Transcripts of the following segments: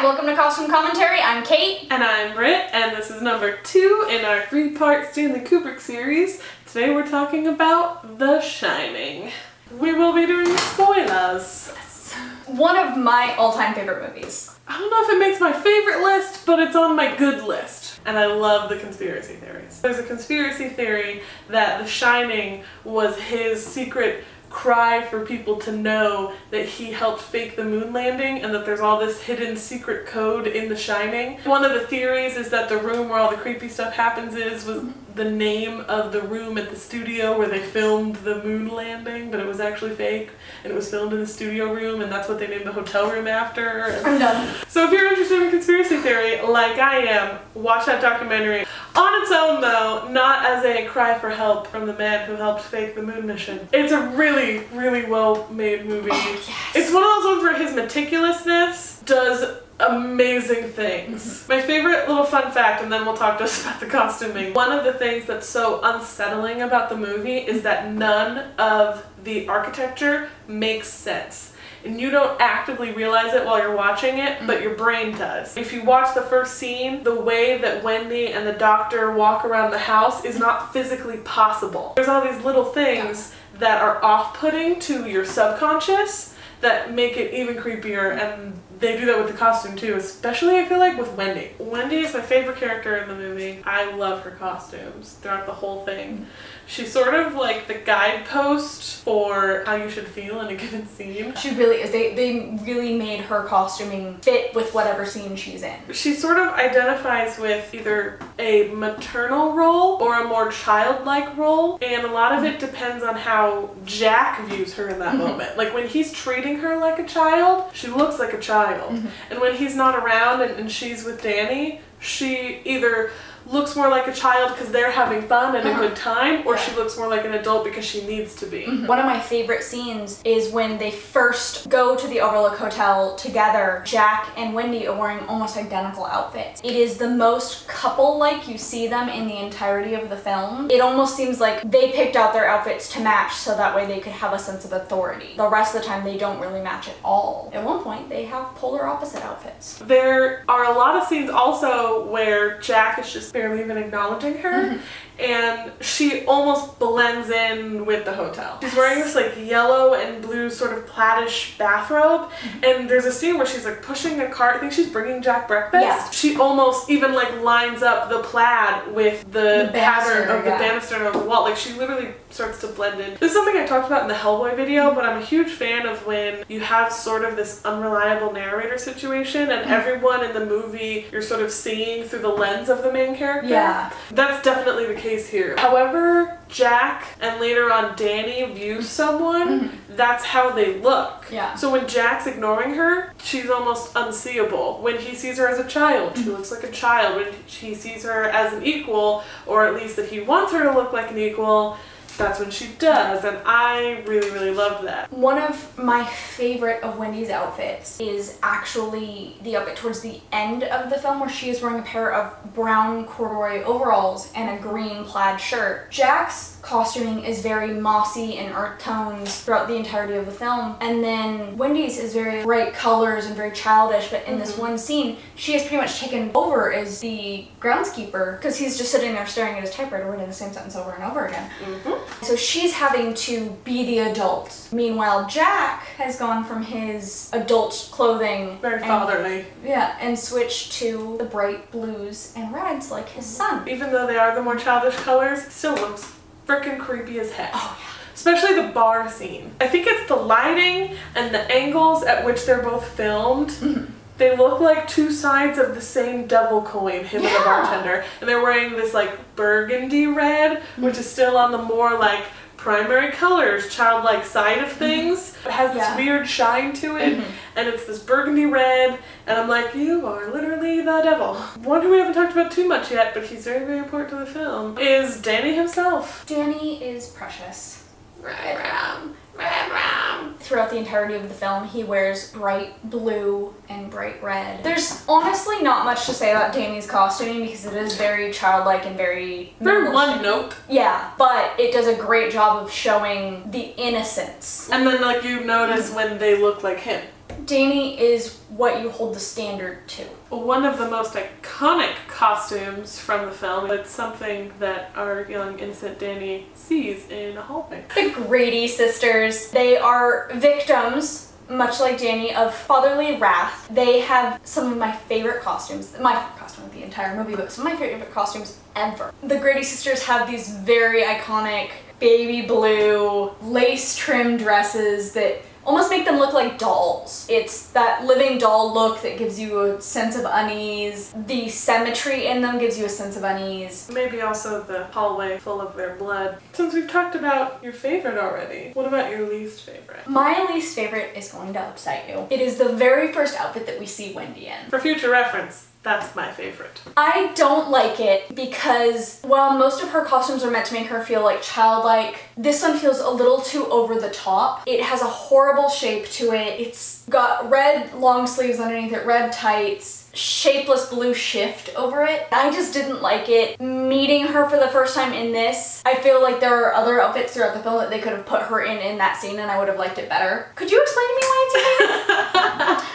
welcome to Costume Commentary. I'm Kate. And I'm Brit, and this is number 2 in our 3-part Stanley Kubrick series. Today we're talking about The Shining. We will be doing spoilers. Yes. One of my all-time favorite movies. I don't know if it makes my favorite list, but it's on my good list. And I love the conspiracy theories. There's a conspiracy theory that The Shining was his secret cry for people to know that he helped fake the moon landing and that there's all this hidden secret code in The Shining. One of the theories is that the room where all the creepy stuff happens was the name of the room at the studio where they filmed the moon landing, but it was actually fake and it was filmed in the studio room, and that's what they named the hotel room after. I'm done. So if you're interested in conspiracy theory like I am, watch that documentary. On its own though, not as a cry for help from the man who helped fake the moon mission. It's a really, really well made movie. Oh, yes. It's one of those ones where his meticulousness does amazing things. My favorite little fun fact, and then we'll talk just about the costuming. One of the things that's so unsettling about the movie is that none of the architecture makes sense. And you don't actively realize it while you're watching it, but your brain does. If you watch the first scene, the way that Wendy and the doctor walk around the house is not physically possible. There's all these little things that are off-putting to your subconscious that make it even creepier, and they do that with the costume too, especially I feel like with Wendy. Wendy is my favorite character in the movie. I love her costumes throughout the whole thing. She's sort of like the guidepost for how you should feel in a given scene. She really is. They really made her costuming fit with whatever scene she's in. She sort of identifies with either a maternal role or a more childlike role, and a lot of it depends on how Jack views her in that moment. Like when he's treating her like a child, she looks like a child. And when he's not around and she's with Danny, she either looks more like a child because they're having fun and a good time, or she looks more like an adult because she needs to be. One of my favorite scenes is when they first go to the Overlook Hotel together. Jack and Wendy are wearing almost identical outfits. It is the most couple-like you see them in the entirety of the film. It almost seems like they picked out their outfits to match so that way they could have a sense of authority. The rest of the time they don't really match at all. At one point they have polar opposite outfits. There are a lot of scenes also where Jack is just barely even acknowledging her, and she almost blends in with the hotel. She's wearing this like yellow and blue sort of plaidish bathrobe, and there's a scene where she's like pushing a cart. I think she's bringing Jack breakfast. Yeah. She almost even like lines up the plaid with the pattern of the banister on the wall. Like she literally starts to blend in. This is something I talked about in the Hellboy video, but I'm a huge fan of when you have sort of this unreliable narrator situation and everyone in the movie you're sort of seeing through the lens of the main character. Yeah. That's definitely the case here. However Jack and later on Danny view someone, that's how they look. Yeah. So when Jack's ignoring her, she's almost unseeable. When he sees her as a child, she looks like a child. When he sees her as an equal, or at least that he wants her to look like an equal, that's when she does, and I really, really loved that. One of my favorite of Wendy's outfits is actually the outfit towards the end of the film where she is wearing a pair of brown corduroy overalls and a green plaid shirt. Jack's costuming is very mossy and earth tones throughout the entirety of the film, and then Wendy's is very bright colors and very childish, but in this one scene, she has pretty much taken over as the groundskeeper because he's just sitting there staring at his typewriter reading the same sentence over and over again. So she's having to be the adult. Meanwhile, Jack has gone from his adult clothing Very fatherly. and switched to the bright blues and reds like his son. Even though they are the more childish colors, it still looks freaking creepy as heck. Oh yeah. Especially the bar scene. I think it's the lighting and the angles at which they're both filmed. They look like two sides of the same double coin, him and the bartender. And they're wearing this like burgundy red, which is still on the more like primary colors, childlike side of things. It has this weird shine to it, and it's this burgundy red, and I'm like, you are literally the devil. One who we haven't talked about too much yet, but he's very, very important to the film, is Danny himself. Danny is precious. Throughout the entirety of the film, he wears bright blue and bright red. There's honestly not much to say about Danny's costuming because it is very childlike and very one note. Yeah, but it does a great job of showing the innocence. And then like you notice when they look like him. Danny is what you hold the standard to. One of the most iconic costumes from the film, it's something that our young innocent Danny sees in a hallway. The Grady Sisters. They are victims, much like Danny, of fatherly wrath. They have some of my favorite costumes. My favorite costume of the entire movie, but some of my favorite costumes ever. The Grady Sisters have these very iconic baby blue lace trim dresses that almost make them look like dolls. It's that living doll look that gives you a sense of unease. The symmetry in them gives you a sense of unease. Maybe also the hallway full of their blood. Since we've talked about your favorite already, what about your least favorite? My least favorite is going to upset you. It is the very first outfit that we see Wendy in. For future reference, that's my favorite. I don't like it because while most of her costumes are meant to make her feel like childlike, this one feels a little too over the top. It has a horrible shape to it. It's got red long sleeves underneath it, red tights, shapeless blue shift over it. I just didn't like it. Meeting her for the first time in this, I feel like there are other outfits throughout the film that they could have put her in that scene and I would have liked it better. Could you explain to me why it's your favorite?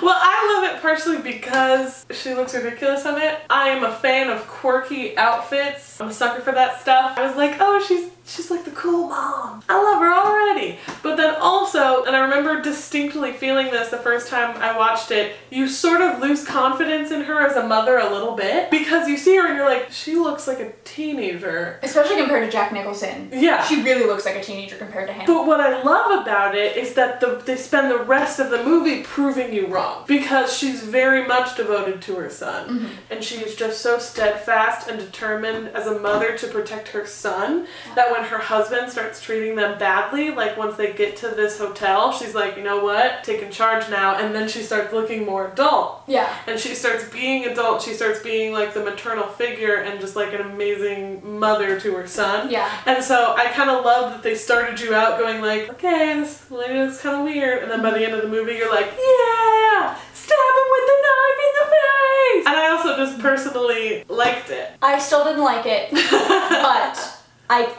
Well, I love it partially because she looks ridiculous in it. I am a fan of quirky outfits. I'm a sucker for that stuff. I was like, oh, she's like the cool mom. I love her already. But then also, and I remember distinctly feeling this the first time I watched it, you sort of lose confidence in her as a mother a little bit because you see her and you're like, she looks like a teenager. Especially compared to Jack Nicholson. Yeah. She really looks like a teenager compared to him. But what I love about it is that they spend the rest of the movie proving you wrong because she's very much devoted to her son. Mm-hmm. And she is just so steadfast and determined as a mother to protect her son that when her husband starts treating them badly, like once they get to this hotel, she's like, you know what, taking charge now. And then she starts looking more adult. Yeah. And she starts being adult. She starts being like the maternal figure and just like an amazing mother to her son. Yeah. And so I kind of love that they started you out going like, okay, this lady is kind of weird. And then by the end of the movie, you're like, yeah, stab him with the knife in the face. And I also just personally liked it. I still didn't like it, but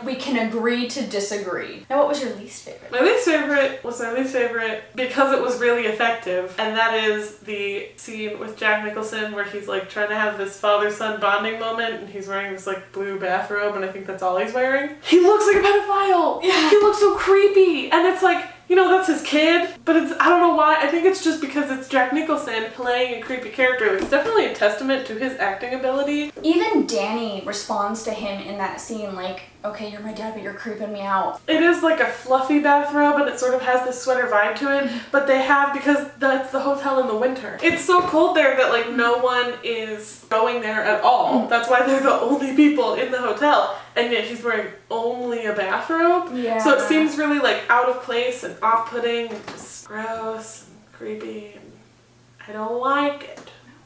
we can agree to disagree. Now, what was your least favorite? My least favorite was my least favorite because it was really effective, and that is the scene with Jack Nicholson where he's like trying to have this father-son bonding moment, and he's wearing this like blue bathrobe, and I think that's all he's wearing. He looks like a pedophile! Yeah. He looks so creepy! And it's like, you know, that's his kid, but I don't know why. I think it's just because it's Jack Nicholson playing a creepy character. It's definitely a testament to his acting ability. Even Danny responds to him in that scene like, okay, you're my dad, but you're creeping me out. It is like a fluffy bathrobe and it sort of has this sweater vibe to it, but they have, because that's the hotel in the winter. It's so cold there that like no one is going there at all. That's why they're the only people in the hotel, and yet he's wearing only a bathrobe. Yeah. So it seems really like out of place and off-putting and just gross and creepy, and I don't like it.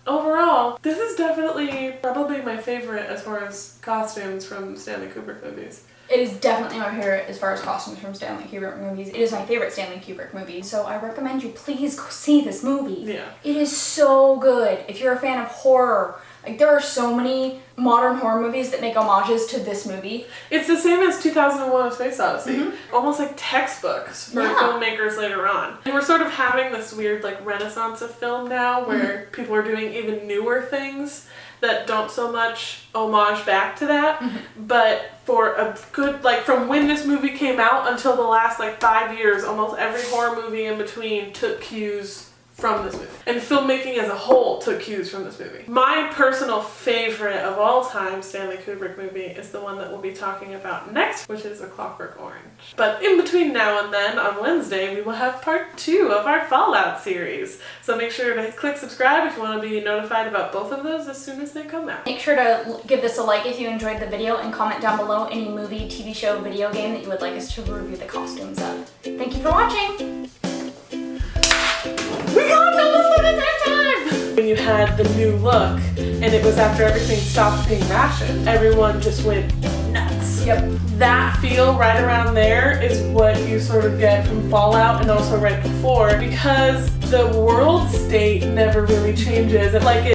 Overall, this is definitely probably my favorite as far as costumes from Stanley Kubrick movies. It is definitely my favorite as far as costumes from Stanley Kubrick movies. It is my favorite Stanley Kubrick movie, so I recommend you please go see this movie. Yeah. It is so good. If you're a fan of horror, like there are so many modern horror movies that make homages to this movie. It's the same as 2001: A Space Odyssey. Mm-hmm. Almost like textbooks for Yeah. filmmakers later on. And we're sort of having this weird like renaissance of film now where people are doing even newer things that don't so much homage back to that. But for a good, like from when this movie came out until the last like 5 years, almost every horror movie in between took cues from this movie. And filmmaking as a whole took cues from this movie. My personal favorite of all time Stanley Kubrick movie is the one that we'll be talking about next, which is A Clockwork Orange. But in between now and then, on Wednesday, we will have part 2 of our Fallout series. So make sure to click subscribe if you want to be notified about both of those as soon as they come out. Make sure to give this a like if you enjoyed the video and comment down below any movie, TV show, video game that you would like us to review the costumes of. Thank you for watching! We got it almost at the same time! When you had the new look, and it was after everything stopped being rationed, everyone just went nuts. Yep. That feel right around there is what you sort of get from Fallout and also right before, because the world state never really changes. Like